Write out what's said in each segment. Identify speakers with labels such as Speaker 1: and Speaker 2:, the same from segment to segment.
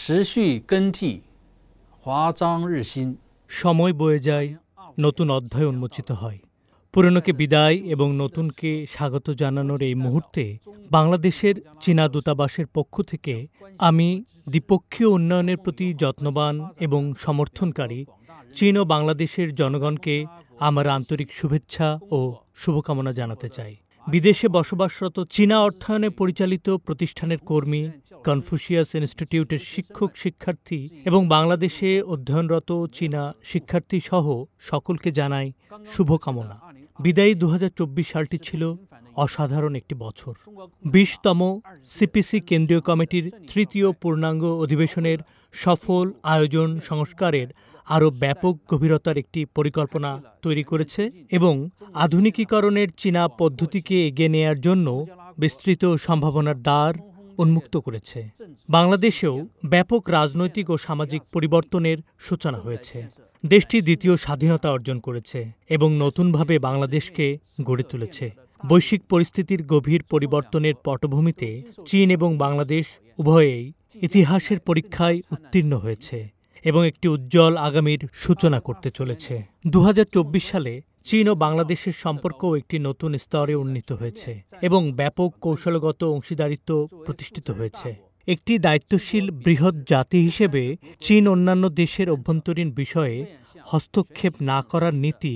Speaker 1: 时序更替，华章日新。
Speaker 2: সময় বয়ে যায়, নতুন অধ্যায় উন্মোচিত হয়। পুরনোকে বিদায় এবং নতুনকে স্বাগত জানানোর এই মুহূর্তে বাংলাদেশের চীনা দূতাবাসের পক্ষ থেকে আমি দ্বিপক্ষীয় উন্নয়নের প্রতি যত্নবান এবং সমর্থনকারী চীন ও বাংলাদেশের জনগণকে আমার আন্তরিক শুভেচ্ছা ও শুভকামনা জানাতে চাই। বিদেশে বসবাসরত চীনা অর্থায়নে পরিচালিত প্রতিষ্ঠানের কর্মী, কনফুসিয়াস ইনস্টিটিউটের শিক্ষক শিক্ষার্থী এবং বাংলাদেশে অধ্যয়নরত চীনা শিক্ষার্থী সহ সকলকে জানাই শুভকামনা। বিদায়ী 2024 সালটি ছিল অসাধারণ একটি বছর। 20তম সিপিসি কেন্দ্রীয় কমিটির তৃতীয় পূর্ণাঙ্গ অধিবেশনের সফল আয়োজন সংস্কারের আরও ব্যাপক গভীরতার একটি পরিকল্পনা তৈরি করেছে এবং আধুনিকীকরণের চীনা পদ্ধতিকে এগিয়ে নেয়ার জন্য বিস্তৃত সম্ভাবনার দ্বার উন্মুক্ত করেছে। বাংলাদেশেও ব্যাপক রাজনৈতিক ও সামাজিক পরিবর্তনের সূচনা হয়েছে। দেশটি দ্বিতীয় স্বাধীনতা অর্জন করেছে এবং নতুনভাবে বাংলাদেশকে গড়ে তুলেছে। বৈশ্বিক পরিস্থিতির গভীর পরিবর্তনের পটভূমিতে চীন এবং বাংলাদেশ উভয়েই ইতিহাসের পরীক্ষায় উত্তীর্ণ হয়েছে এবং একটি উজ্জ্বল আগামীর সূচনা করতে চলেছে। 2024 সালে চীন ও বাংলাদেশের সম্পর্কও একটি নতুন স্তরে উন্নীত হয়েছে এবং ব্যাপক কৌশলগত অংশীদারিত্ব প্রতিষ্ঠিত হয়েছে। একটি দায়িত্বশীল বৃহৎ জাতি হিসেবে চীন অন্যান্য দেশের অভ্যন্তরীণ বিষয়ে হস্তক্ষেপ না করার নীতি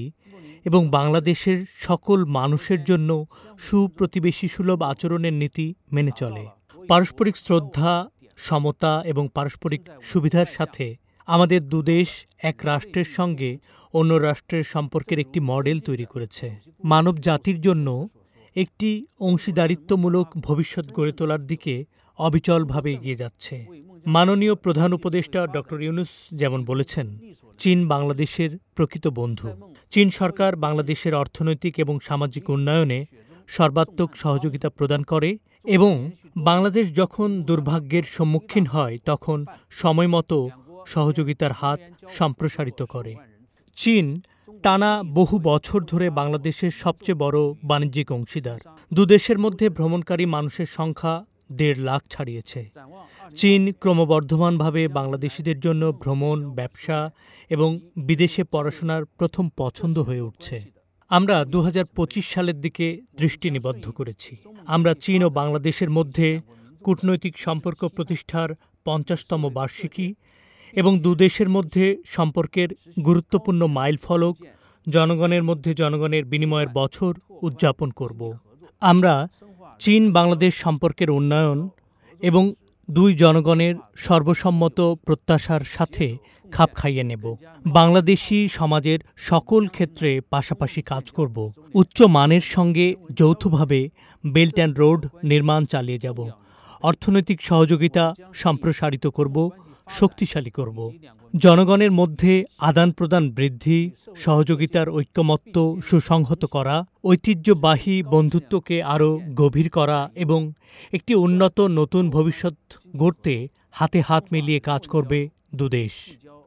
Speaker 2: এবং বাংলাদেশের সকল মানুষের জন্য সুপ্রতিবেশী সুলভ আচরণের নীতি মেনে চলে। পারস্পরিক শ্রদ্ধা, সমতা এবং পারস্পরিক সুবিধার সাথে আমাদের দুদেশ এক রাষ্ট্রের সঙ্গে অন্য রাষ্ট্রের সম্পর্কের একটি মডেল তৈরি করেছে। মানব জাতির জন্য একটি অংশীদারিত্বমূলক ভবিষ্যৎ গড়ে তোলার দিকে অবিচলভাবে এগিয়ে যাচ্ছে। মাননীয় প্রধান উপদেষ্টা ডক্টর ইউনূস যেমন বলেছেন, চীন বাংলাদেশের প্রকৃত বন্ধু। চীন সরকার বাংলাদেশের অর্থনৈতিক এবং সামাজিক উন্নয়নে সর্বাত্মক সহযোগিতা প্রদান করে এবং বাংলাদেশ যখন দুর্ভাগ্যের সম্মুখীন হয় তখন সময়মতো সহযোগিতার হাত সম্প্রসারিত করে। চীন টানা বহু বছর ধরে বাংলাদেশের সবচেয়ে বড় বাণিজ্যিক অংশীদার। দুদেশের মধ্যে ভ্রমণকারী মানুষের সংখ্যা 1.5 লাখ ছাড়িয়েছে। চীন ক্রমবর্ধমানভাবে বাংলাদেশিদের জন্য ভ্রমণ, ব্যবসা এবং বিদেশে পড়াশোনার প্রথম পছন্দ হয়ে উঠছে। আমরা 2025 সালের দিকে দৃষ্টি নিবদ্ধ করেছি। আমরা চীন ও বাংলাদেশের মধ্যে কূটনৈতিক সম্পর্ক প্রতিষ্ঠার 50তম বার্ষিকী এবং দুদেশের মধ্যে সম্পর্কের গুরুত্বপূর্ণ মাইলফলক জনগণের মধ্যে জনগণের বিনিময়ের বছর উদযাপন করব। আমরা চীন বাংলাদেশ সম্পর্কের উন্নয়ন এবং দুই জনগণের সর্বসম্মত প্রত্যাশার সাথে খাপ খাইয়ে নেব। বাংলাদেশি সমাজের সকল ক্ষেত্রে পাশাপাশি কাজ করব। উচ্চ মানের সঙ্গে যৌথভাবে বেল্ট অ্যান্ড রোড নির্মাণ চালিয়ে যাব। অর্থনৈতিক সহযোগিতা সম্প্রসারিত করব, শক্তিশালী করব। জনগণের মধ্যে আদান প্রদান বৃদ্ধি, সহযোগিতার ঐক্যমত্য সুসংহত করা, ঐতিহ্যবাহী বন্ধুত্বকে আরও গভীর করা এবং একটি উন্নত নতুন ভবিষ্যৎ গড়তে হাতে হাত মিলিয়ে কাজ করবে দুদেশ।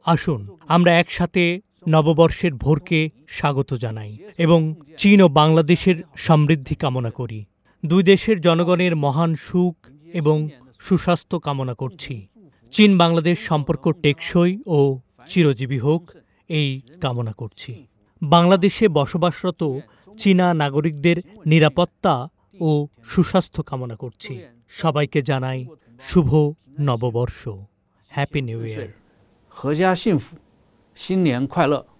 Speaker 2: আসুন আমরা একসাথে নববর্ষের ভোরকে স্বাগত জানাই এবং চীন ও বাংলাদেশের সমৃদ্ধি কামনা করি। দুই দেশের জনগণের মহান সুখ এবং সুস্বাস্থ্য কামনা করছি। চীন বাংলাদেশ সম্পর্ক টেকসই ও চিরজীবী হোক এই কামনা করছি। বাংলাদেশে বসবাসরত চীনা নাগরিকদের নিরাপত্তা ও সুস্বাস্থ্য কামনা করছি। সবাইকে জানাই শুভ নববর্ষ, হ্যাপি নিউ ইয়ার।
Speaker 1: 阖家幸福，新年快乐。